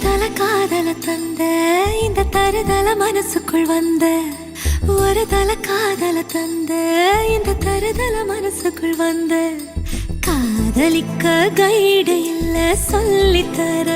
தருதல காதல தந்த இந்த தருதல மனசுக்குள் வந்த ஒரு தல காதல தந்த இந்த தருதல மனசுக்குள் வந்த காதலிக்க கைடு இல்ல சொல்லித்தர